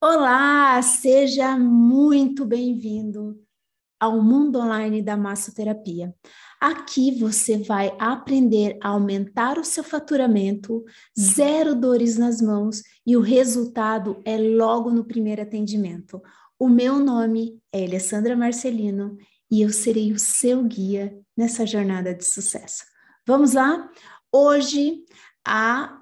Olá, seja muito bem-vindo ao mundo online da massoterapia. Aqui você vai aprender a aumentar o seu faturamento, zero dores nas mãos e o resultado é logo no primeiro atendimento. O meu nome é Alessandra Marcelino e eu serei o seu guia nessa jornada de sucesso. Vamos lá? Hoje a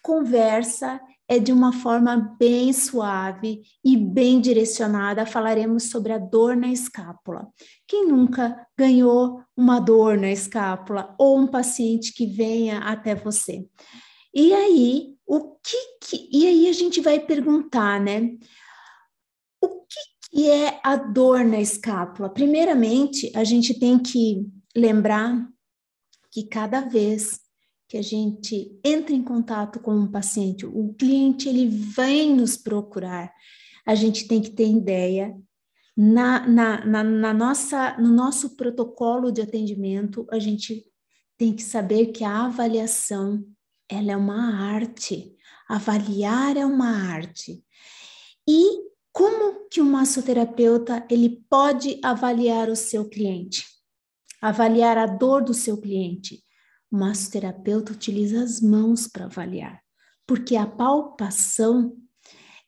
conversa é de uma forma bem suave e bem direcionada. Falaremos sobre a dor na escápula. Quem nunca ganhou uma dor na escápula ou um paciente que venha até você? E aí, e aí a gente vai perguntar, né? O que é a dor na escápula? Primeiramente, a gente tem que lembrar que cada vez que a gente entra em contato com um paciente, o cliente ele vem nos procurar, a gente tem que ter ideia, no nosso protocolo de atendimento, a gente tem que saber que a avaliação, ela é uma arte, avaliar é uma arte. E como que o massoterapeuta, ele pode avaliar o seu cliente? Avaliar a dor do seu cliente? O massoterapeuta utiliza as mãos para avaliar, porque a palpação,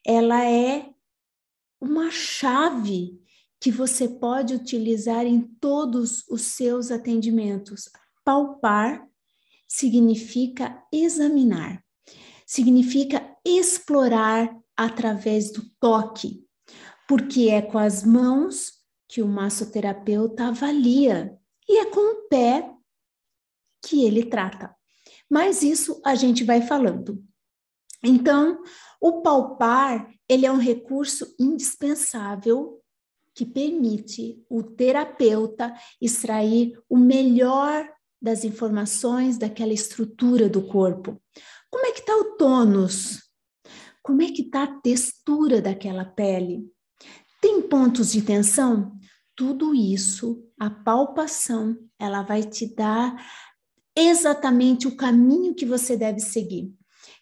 ela é uma chave que você pode utilizar em todos os seus atendimentos. Palpar significa examinar, significa explorar através do toque, porque é com as mãos que o massoterapeuta avalia e é com o pé que ele trata. Mas isso a gente vai falando. Então, o palpar, ele é um recurso indispensável que permite o terapeuta extrair o melhor das informações daquela estrutura do corpo. Como é que está o tônus? Como é que está a textura daquela pele? Tem pontos de tensão? Tudo isso, a palpação, ela vai te dar exatamente o caminho que você deve seguir.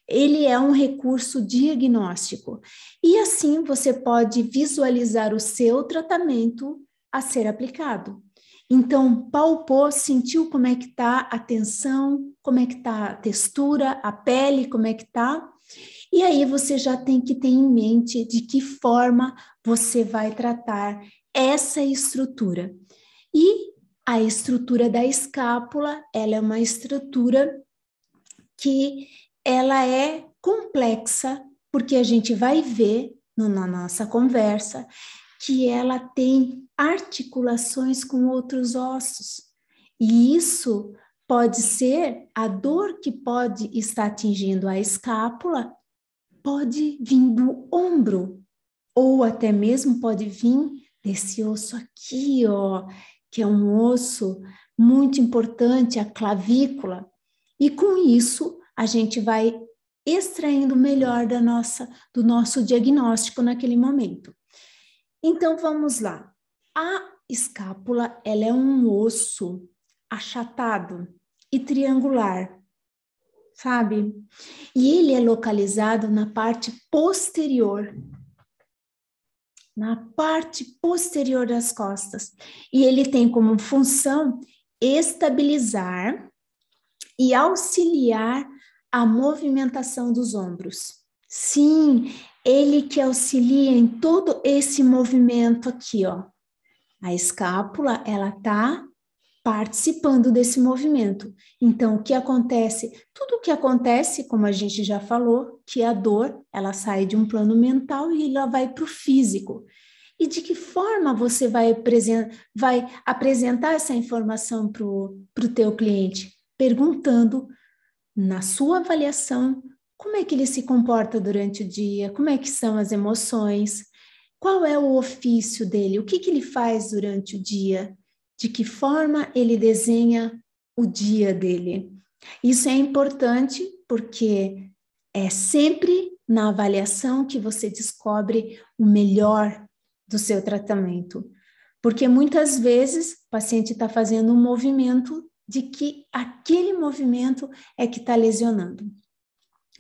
Ele é um recurso diagnóstico e assim você pode visualizar o seu tratamento a ser aplicado. Então, palpou, sentiu como é que está a tensão, como é que está a textura, a pele, como é que está. E aí você já tem que ter em mente de que forma você vai tratar essa estrutura. E a estrutura da escápula, ela é uma estrutura que ela é complexa, porque a gente vai ver na nossa conversa que ela tem articulações com outros ossos. E isso pode ser a dor que pode estar atingindo a escápula, pode vir do ombro, ou até mesmo pode vir desse osso aqui, ó, que é um osso muito importante, a clavícula. E com isso, a gente vai extraindo o melhor do nosso diagnóstico naquele momento. Então, vamos lá. A escápula, ela é um osso achatado e triangular, sabe? E ele é localizado na parte posterior das costas. E ele tem como função estabilizar e auxiliar a movimentação dos ombros. Sim, ele que auxilia em todo esse movimento aqui, ó. A escápula, ela tá participando desse movimento. Então, o que acontece? Tudo o que acontece, como a gente já falou, que a dor, ela sai de um plano mental e ela vai para o físico. E de que forma você vai apresentar essa informação para o teu cliente? Perguntando, na sua avaliação, como é que ele se comporta durante o dia, como é que são as emoções, qual é o ofício dele, o que ele faz durante o dia, de que forma ele desenha o dia dele. Isso é importante porque é sempre na avaliação que você descobre o melhor do seu tratamento. Porque muitas vezes o paciente está fazendo um movimento de que aquele movimento é que está lesionando,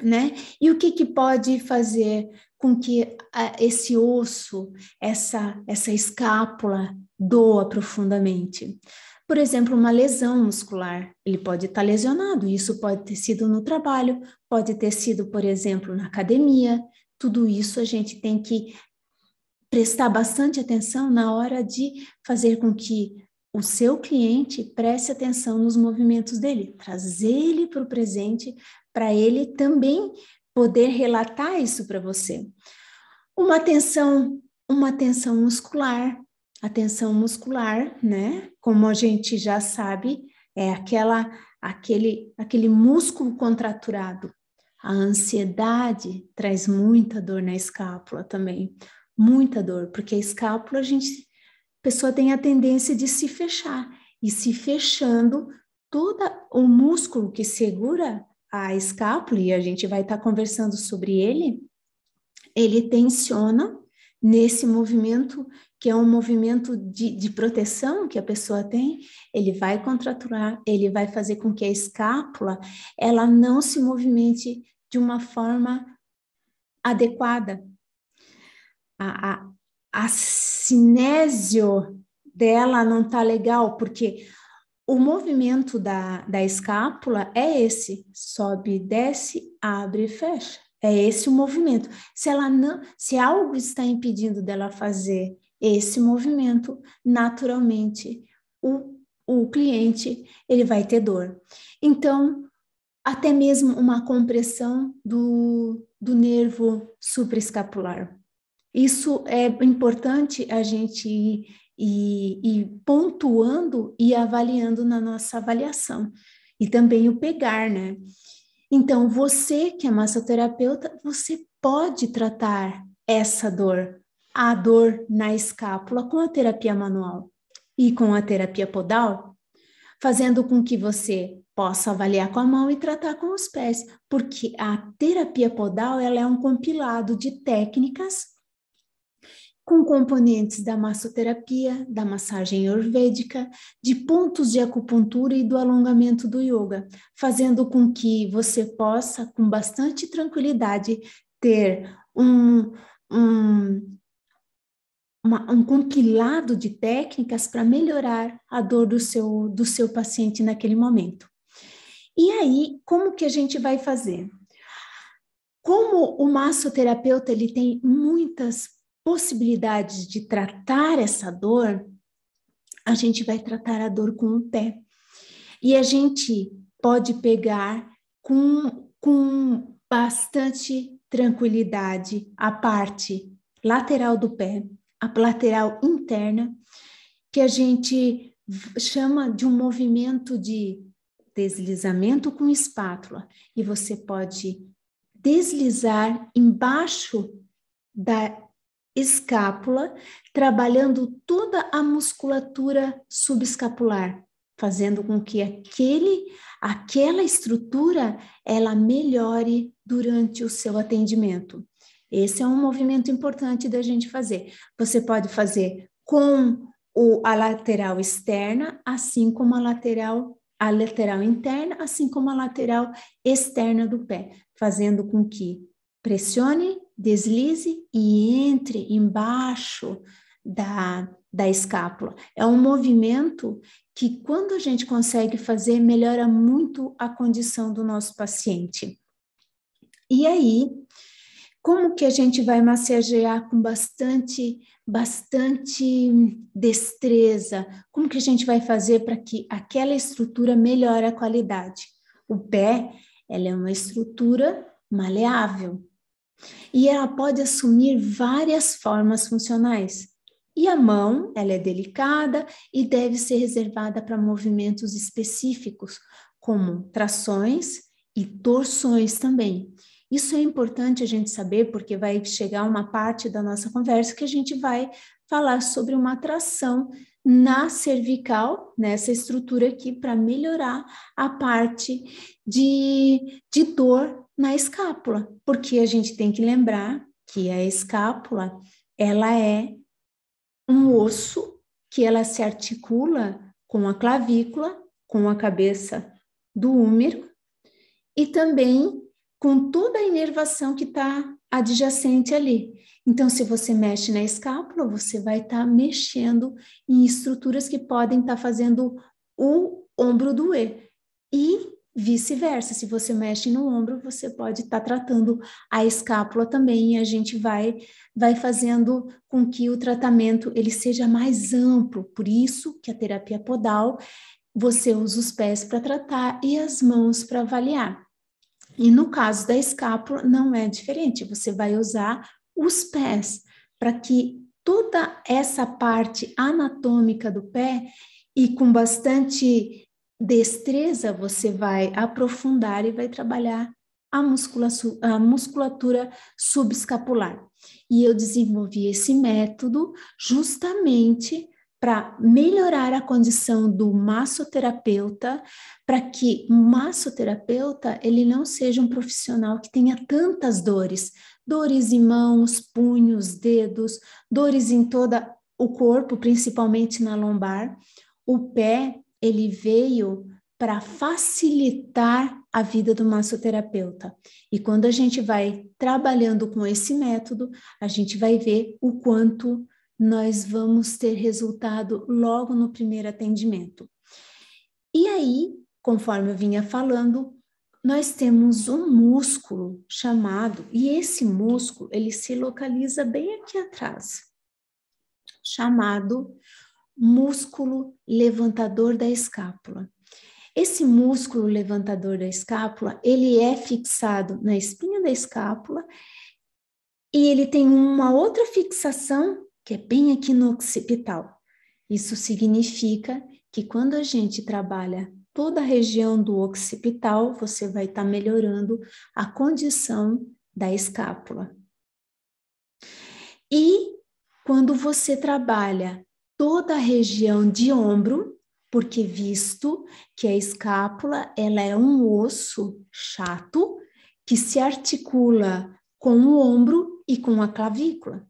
né? E o que pode fazer com que esse osso, essa escápula doa profundamente. Por exemplo, uma lesão muscular, ele pode estar lesionado, isso pode ter sido no trabalho, pode ter sido, por exemplo, na academia. Tudo isso a gente tem que prestar bastante atenção na hora de fazer com que o seu cliente preste atenção nos movimentos dele, trazer ele para o presente, para ele também poder relatar isso para você. Uma tensão muscular. A tensão muscular, né? Como a gente já sabe, é aquele músculo contraturado. A ansiedade traz muita dor na escápula também, muita dor, porque a escápula a pessoa tem a tendência de se fechar, e se fechando, todo o músculo que segura a escápula, e a gente vai estar conversando sobre ele tensiona nesse movimento, que é um movimento de proteção que a pessoa tem, ele vai contraturar, ele vai fazer com que a escápula, ela não se movimente de uma forma adequada. A cinésio dela não está legal, porque o movimento da escápula é esse, sobe, desce, abre e fecha. É esse o movimento. Se algo está impedindo dela fazer esse movimento, naturalmente o cliente ele vai ter dor. Então, até mesmo uma compressão do nervo supraescapular. Isso é importante a gente ir pontuando e avaliando na nossa avaliação. E também o pegar, né? Então, você que é massoterapeuta, você pode tratar essa dor, a dor na escápula, com a terapia manual e com a terapia podal, fazendo com que você possa avaliar com a mão e tratar com os pés, porque a terapia podal ela é um compilado de técnicas com componentes da massoterapia, da massagem ayurvédica, de pontos de acupuntura e do alongamento do yoga, fazendo com que você possa, com bastante tranquilidade, ter um compilado de técnicas para melhorar a dor do seu paciente naquele momento. E aí, como que a gente vai fazer? Como o massoterapeuta ele tem muitas possibilidades de tratar essa dor, a gente vai tratar a dor com o pé. E a gente pode pegar com bastante tranquilidade a parte lateral do pé, a lateral interna, que a gente chama de um movimento de deslizamento com espátula. E você pode deslizar embaixo da escápula, trabalhando toda a musculatura subescapular, fazendo com que aquela estrutura ela melhore durante o seu atendimento. Esse é um movimento importante da gente fazer. Você pode fazer com a lateral externa, assim como a lateral interna, assim como a lateral externa do pé, fazendo com que pressione, deslize e entre embaixo da escápula. É um movimento que, quando a gente consegue fazer, melhora muito a condição do nosso paciente. E aí, como que a gente vai massagear com bastante destreza? Como que a gente vai fazer para que aquela estrutura melhore a qualidade? O pé, ela é uma estrutura maleável e ela pode assumir várias formas funcionais. E a mão, ela é delicada e deve ser reservada para movimentos específicos, como trações e torções também. Isso é importante a gente saber, porque vai chegar uma parte da nossa conversa que a gente vai falar sobre uma tração na cervical, nessa estrutura aqui, para melhorar a parte de dor na escápula, porque a gente tem que lembrar que a escápula, ela é um osso que ela se articula com a clavícula, com a cabeça do húmero e também com toda a inervação que está adjacente ali. Então, se você mexe na escápula, você vai estar mexendo em estruturas que podem estar fazendo o ombro doer. E vice-versa, se você mexe no ombro, você pode estar tratando a escápula também, e a gente vai fazendo com que o tratamento ele seja mais amplo. Por isso que a terapia podal, você usa os pés para tratar e as mãos para avaliar. E no caso da escápula, não é diferente, você vai usar os pés para que toda essa parte anatômica do pé, e com bastante destreza, você vai aprofundar e vai trabalhar a musculatura subescapular. E eu desenvolvi esse método justamente para melhorar a condição do massoterapeuta, para que o massoterapeuta ele não seja um profissional que tenha tantas dores, dores em mãos, punhos, dedos, dores em todo o corpo, principalmente na lombar. O pé, ele veio para facilitar a vida do massoterapeuta. E quando a gente vai trabalhando com esse método, a gente vai ver o quanto nós vamos ter resultado logo no primeiro atendimento. E aí, conforme eu vinha falando, nós temos um músculo chamado, e esse músculo, ele se localiza bem aqui atrás, chamado músculo levantador da escápula. Esse músculo levantador da escápula, ele é fixado na espinha da escápula e ele tem uma outra fixação que é bem aqui no occipital. Isso significa que quando a gente trabalha toda a região do occipital, você vai estar melhorando a condição da escápula. E quando você trabalha toda a região de ombro, porque visto que a escápula ela é um osso chato que se articula com o ombro e com a clavícula.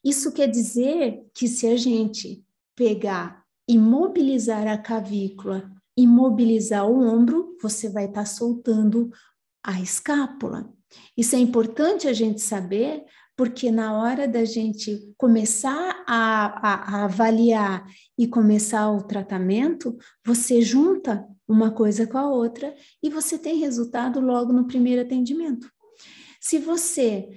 Isso quer dizer que se a gente pegar e mobilizar a clavícula e mobilizar o ombro, você vai estar soltando a escápula. Isso é importante a gente saber, porque na hora da gente começar a avaliar e começar o tratamento, você junta uma coisa com a outra e você tem resultado logo no primeiro atendimento. Se você,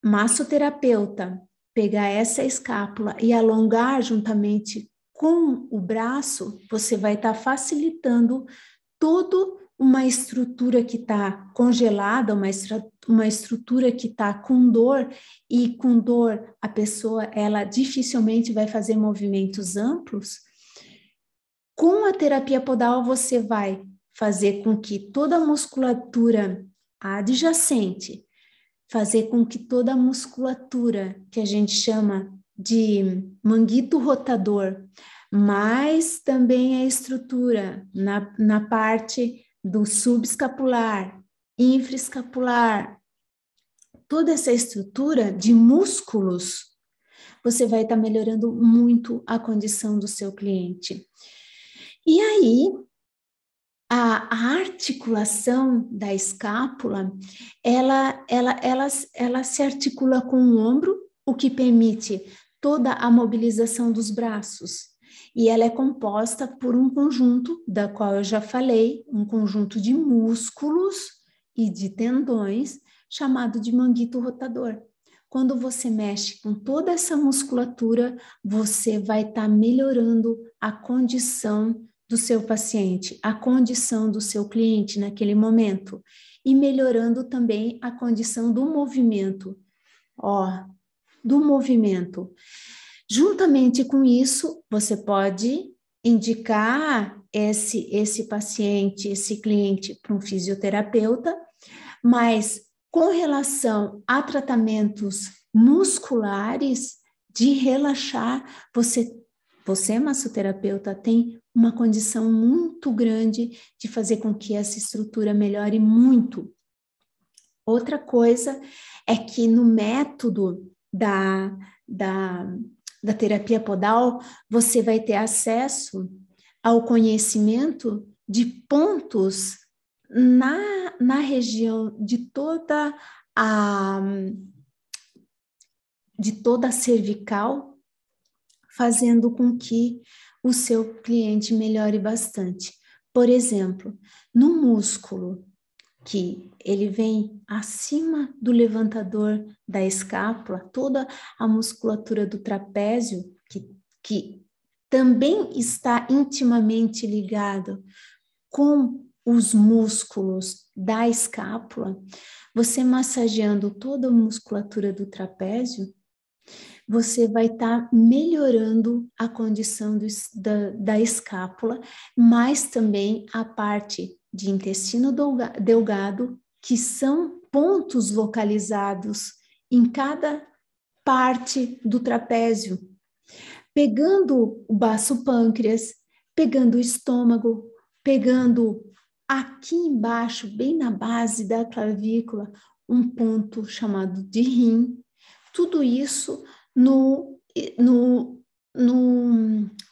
massoterapeuta, pegar essa escápula e alongar juntamente com o braço, você vai estar facilitando toda uma estrutura que está congelada, uma estrutura que está com dor, e com dor a pessoa, ela dificilmente vai fazer movimentos amplos. Com a terapia podal, você vai fazer com que toda a musculatura adjacente, fazer com que toda a musculatura, que a gente chama de manguito rotador, mas também a estrutura na parte do subescapular, infraescapular, toda essa estrutura de músculos, você vai estar melhorando muito a condição do seu cliente. E aí, a articulação da escápula, ela se articula com o ombro, o que permite toda a mobilização dos braços. E ela é composta por um conjunto, da qual eu já falei, um conjunto de músculos e de tendões, chamado de manguito rotador. Quando você mexe com toda essa musculatura, você vai estar melhorando a condição do seu paciente, a condição do seu cliente naquele momento, e melhorando também a condição do movimento, do movimento. Juntamente com isso, você pode indicar esse paciente, esse cliente para um fisioterapeuta, mas com relação a tratamentos musculares, de relaxar, você massoterapeuta, tem uma condição muito grande de fazer com que essa estrutura melhore muito. Outra coisa é que no método da terapia podal, você vai ter acesso ao conhecimento de pontos na região de toda de toda a cervical, fazendo com que o seu cliente melhore bastante. Por exemplo, no músculo que ele vem acima do levantador da escápula, toda a musculatura do trapézio, que também está intimamente ligado com os músculos da escápula, você massageando toda a musculatura do trapézio, você vai estar melhorando a condição da escápula, mas também a parte de intestino delgado, que são pontos localizados em cada parte do trapézio, pegando o baço pâncreas, pegando o estômago, pegando aqui embaixo, bem na base da clavícula, um ponto chamado de rim. Tudo isso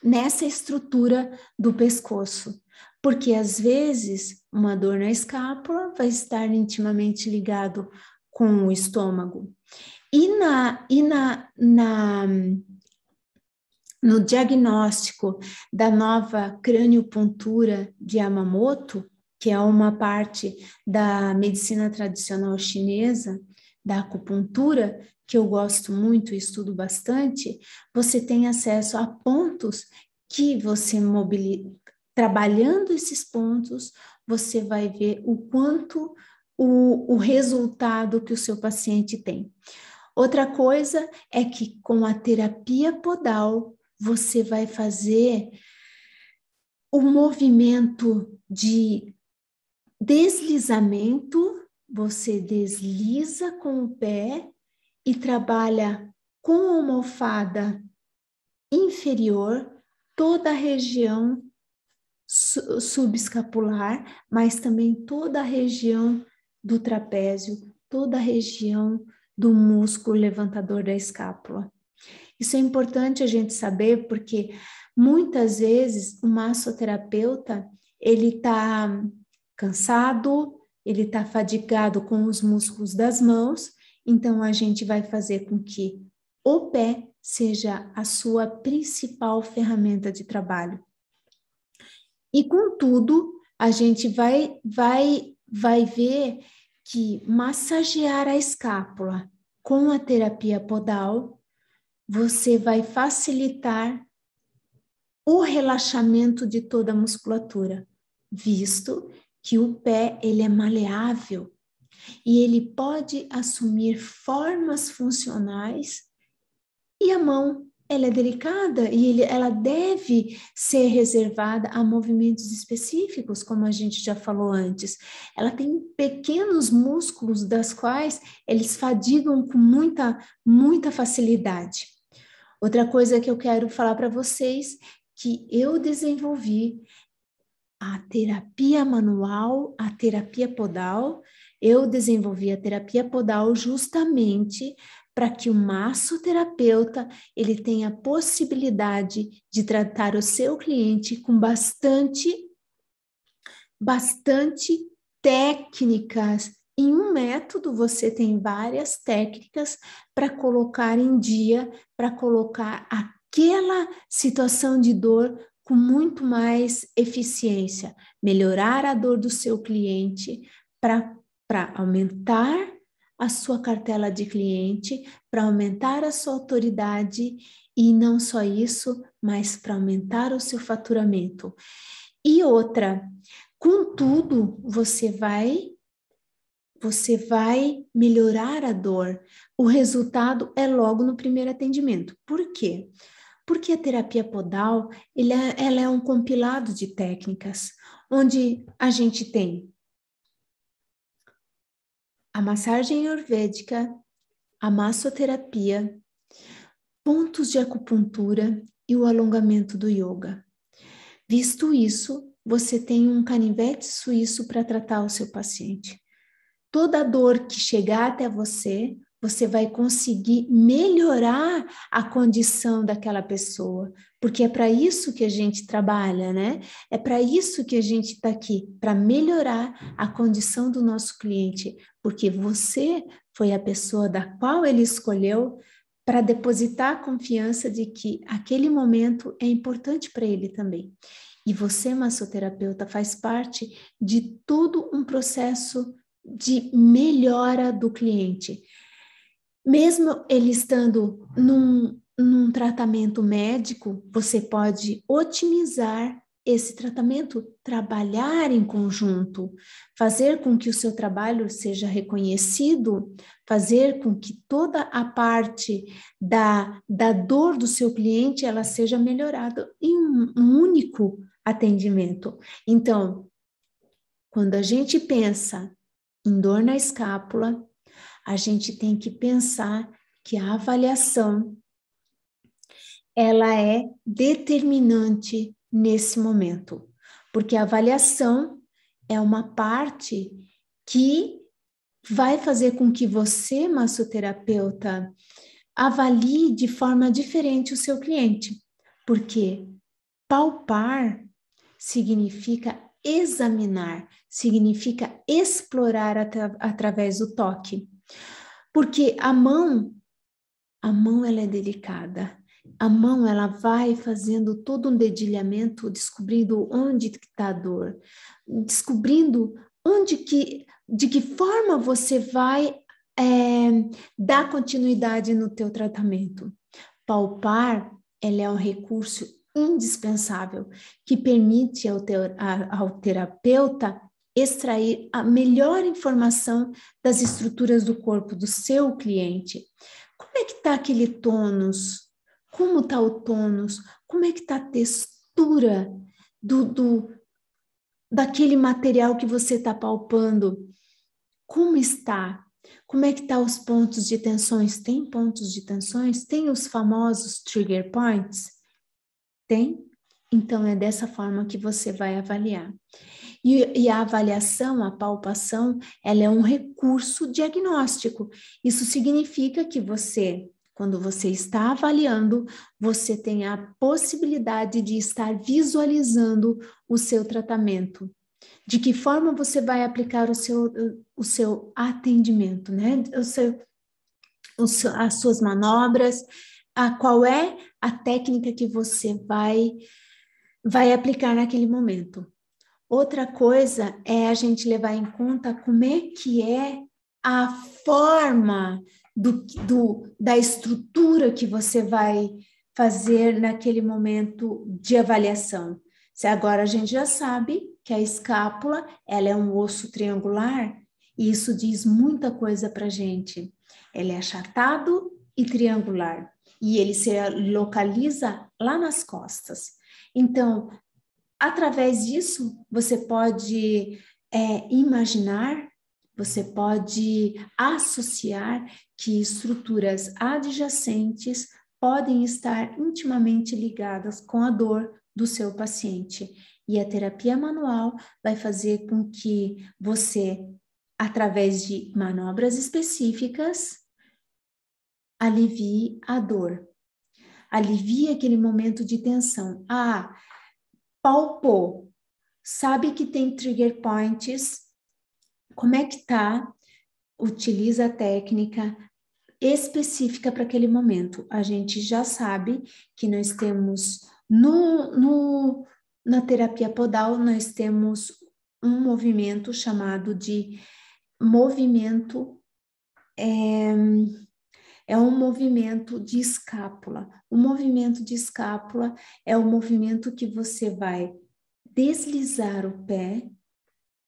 nessa estrutura do pescoço, porque às vezes uma dor na escápula vai estar intimamente ligado com o estômago. No diagnóstico da nova craniopuntura de Yamamoto, que é uma parte da medicina tradicional chinesa, da acupuntura, que eu gosto muito e estudo bastante, você tem acesso a pontos que você trabalhando esses pontos, você vai ver o quanto o resultado que o seu paciente tem. Outra coisa é que com a terapia podal, você vai fazer o movimento de deslizamento, você desliza com o pé e trabalha com a almofada inferior toda a região subescapular, mas também toda a região do trapézio, toda a região do músculo levantador da escápula. Isso é importante a gente saber porque muitas vezes o massoterapeuta, ele está cansado, ele está fadigado com os músculos das mãos, então a gente vai fazer com que o pé seja a sua principal ferramenta de trabalho. E contudo, a gente vai ver que massagear a escápula com a terapia podal, você vai facilitar o relaxamento de toda a musculatura, visto que o pé ele é maleável e ele pode assumir formas funcionais e a mão ela é delicada e ela deve ser reservada a movimentos específicos, como a gente já falou antes. Ela tem pequenos músculos das quais eles fadigam com muita facilidade. Outra coisa que eu quero falar para vocês, que eu desenvolvi a terapia manual, a terapia podal, eu desenvolvi a terapia podal justamente para que o massoterapeuta ele tenha a possibilidade de tratar o seu cliente com bastante técnicas. Em um método, você tem várias técnicas para colocar em dia, para colocar aquela situação de dor com muito mais eficiência, melhorar a dor do seu cliente para aumentar a sua cartela de cliente, para aumentar a sua autoridade e não só isso, mas para aumentar o seu faturamento. E outra, contudo, você vai melhorar a dor. O resultado é logo no primeiro atendimento. Por quê? Porque a terapia podal, ela é um compilado de técnicas, onde a gente tem a massagem ayurvédica, a massoterapia, pontos de acupuntura e o alongamento do yoga. Visto isso, você tem um canivete suíço para tratar o seu paciente. Toda dor que chegar até você, você vai conseguir melhorar a condição daquela pessoa, porque é para isso que a gente trabalha, né? É para isso que a gente está aqui, para melhorar a condição do nosso cliente, porque você foi a pessoa da qual ele escolheu para depositar a confiança de que aquele momento é importante para ele também. E você, massoterapeuta, faz parte de todo um processo de melhora do cliente. Mesmo ele estando num tratamento médico, você pode otimizar esse tratamento, trabalhar em conjunto, fazer com que o seu trabalho seja reconhecido, fazer com que toda a parte da dor do seu cliente ela seja melhorada em um único atendimento. Então, quando a gente pensa em dor na escápula, a gente tem que pensar que a avaliação ela é determinante nesse momento, porque a avaliação é uma parte que vai fazer com que você, massoterapeuta, avalie de forma diferente o seu cliente, porque palpar significa examinar, significa explorar através do toque. Porque a mão ela é delicada. A mão, ela vai fazendo todo um dedilhamento, descobrindo onde está a dor, descobrindo de que forma você vai dar continuidade no teu tratamento. Palpar, ela é um recurso indispensável que permite ao terapeuta extrair a melhor informação das estruturas do corpo do seu cliente. Como é que está aquele tônus? Como está o tônus? Como é que está a textura daquele material que você está palpando? Como está? Como é que está os pontos de tensões? Tem pontos de tensões? Tem os famosos trigger points? Tem? Então, é dessa forma que você vai avaliar. E a avaliação, a palpação, ela é um recurso diagnóstico. Isso significa que você, quando você está avaliando, você tem a possibilidade de estar visualizando o seu tratamento. De que forma você vai aplicar o seu atendimento, né? As suas manobras, qual é a técnica que você vai aplicar naquele momento. Outra coisa é a gente levar em conta como é que é a forma da estrutura que você vai fazer naquele momento de avaliação. Se agora a gente já sabe que a escápula, ela é um osso triangular, e isso diz muita coisa para a gente. Ele é achatado e triangular, e ele se localiza lá nas costas. Então, através disso, você pode imaginar, você pode associar que estruturas adjacentes podem estar intimamente ligadas com a dor do seu paciente. E a terapia manual vai fazer com que você, através de manobras específicas, alivie a dor. Alivie aquele momento de tensão. Palpou, sabe que tem trigger points, como é que tá? Utiliza a técnica específica para aquele momento. A gente já sabe que nós temos na terapia podal, nós temos um movimento chamado de movimento, é um movimento de escápula. O movimento de escápula é o movimento que você vai deslizar o pé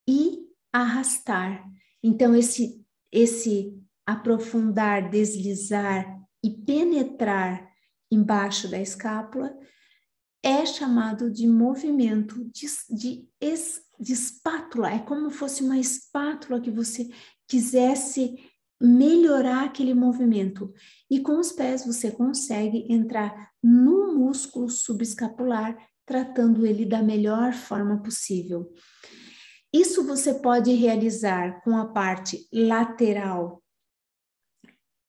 e arrastar. Então, esse aprofundar, deslizar e penetrar embaixo da escápula é chamado de movimento de espátula. É como se fosse uma espátula que você quisesse melhorar aquele movimento. E com os pés você consegue entrar no músculo subescapular, tratando ele da melhor forma possível. Isso você pode realizar com a parte lateral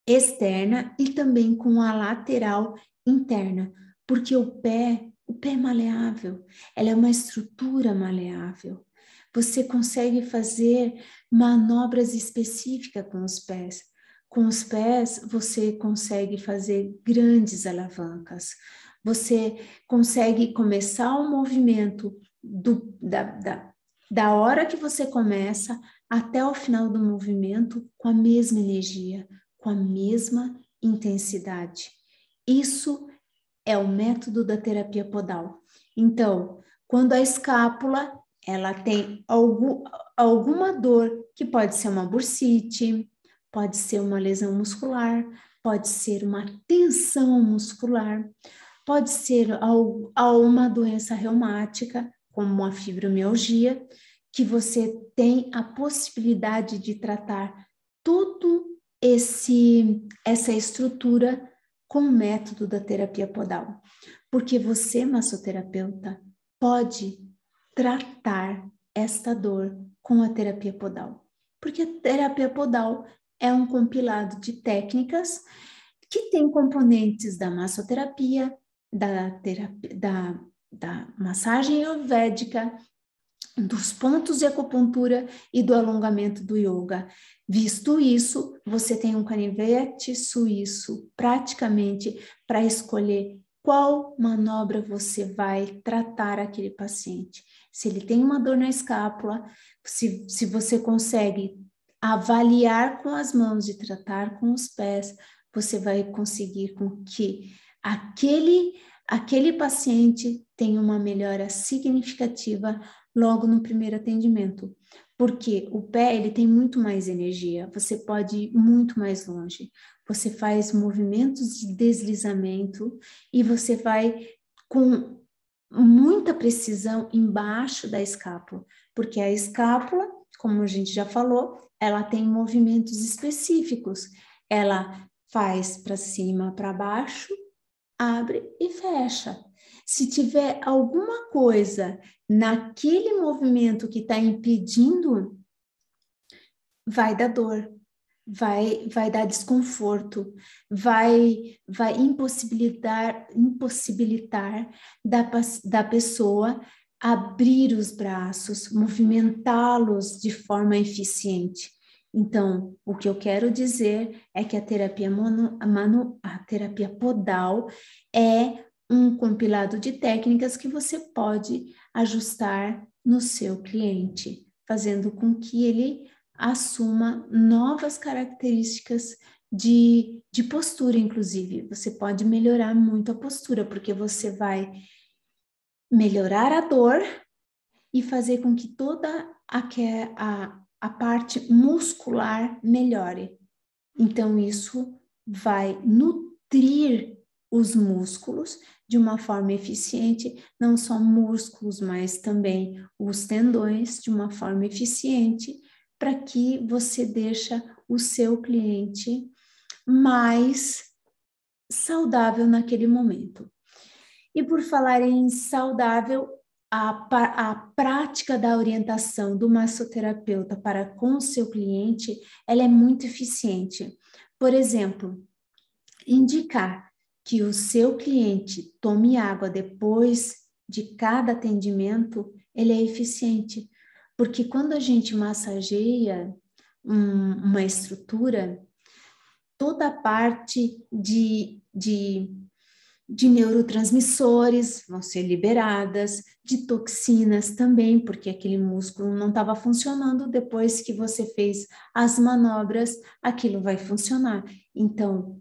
externa e também com a lateral interna, porque o pé é maleável, ela é uma estrutura maleável. Você consegue fazer manobras específicas com os pés. Com os pés, você consegue fazer grandes alavancas. Você consegue começar o movimento da hora que você começa até o final do movimento com a mesma energia, com a mesma intensidade. Isso é o método da terapia podal. Então, quando a escápula ela tem alguma dor, que pode ser uma bursite, pode ser uma lesão muscular, pode ser uma tensão muscular, pode ser uma doença reumática, como uma fibromialgia, que você tem a possibilidade de tratar tudo essa estrutura com o método da terapia podal. Porque você, massoterapeuta, pode tratar esta dor com a terapia podal. Porque a terapia podal é um compilado de técnicas que tem componentes da massoterapia, da massagem ayurvédica, dos pontos de acupuntura e do alongamento do yoga. Visto isso, você tem um canivete suíço praticamente para escolher qual manobra você vai tratar aquele paciente. Se ele tem uma dor na escápula, se você consegue avaliar com as mãos e tratar com os pés, você vai conseguir com que aquele paciente tenha uma melhora significativa logo no primeiro atendimento, porque o pé ele tem muito mais energia, você pode ir muito mais longe, você faz movimentos de deslizamento e você vai com muita precisão embaixo da escápula, porque a escápula, como a gente já falou, ela tem movimentos específicos, ela faz para cima, para baixo, abre e fecha. Se tiver alguma coisa naquele movimento que está impedindo, vai dar dor, vai dar desconforto, vai impossibilitar da pessoa abrir os braços, movimentá-los de forma eficiente. Então, o que eu quero dizer é que a terapia podal é um compilado de técnicas que você pode ajustar no seu cliente, fazendo com que ele assuma novas características de postura, inclusive. Você pode melhorar muito a postura, porque você vai melhorar a dor e fazer com que toda a parte muscular melhore. Então, isso vai nutrir os músculos de uma forma eficiente, não só músculos, mas também os tendões de uma forma eficiente, para que você deixe o seu cliente mais saudável naquele momento. E por falar em saudável, a prática da orientação do massoterapeuta para com o seu cliente, ela é muito eficiente. Por exemplo, indicar que o seu cliente tome água depois de cada atendimento, ele é eficiente, porque quando a gente massageia uma estrutura, toda a parte de neurotransmissores vão ser liberadas, de toxinas também, porque aquele músculo não estava funcionando, depois que você fez as manobras, aquilo vai funcionar. Então,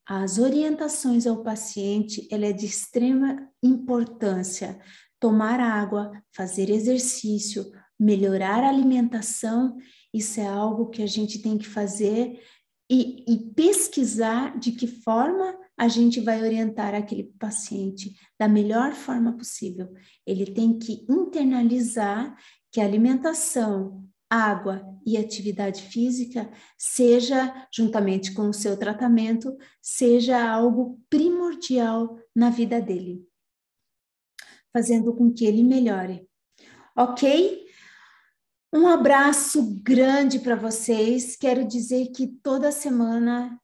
as orientações ao paciente, ela é de extrema importância. Tomar água, fazer exercício, melhorar a alimentação, isso é algo que a gente tem que fazer e pesquisar de que forma a gente vai orientar aquele paciente da melhor forma possível. Ele tem que internalizar que a alimentação, água e atividade física seja, juntamente com o seu tratamento, seja algo primordial na vida dele, fazendo com que ele melhore. Ok? Um abraço grande para vocês. Quero dizer que toda semana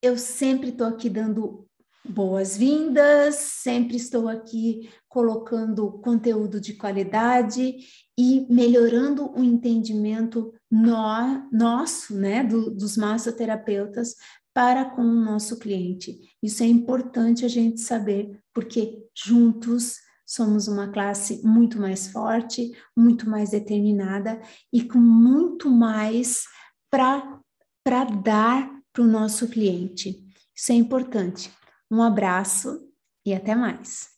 eu sempre estou aqui dando boas-vindas, sempre estou aqui colocando conteúdo de qualidade e melhorando o entendimento nosso, né, dos massoterapeutas para com o nosso cliente. Isso é importante a gente saber, porque juntos somos uma classe muito mais forte, muito mais determinada e com muito mais para dar para o nosso cliente. Isso é importante. Um abraço e até mais.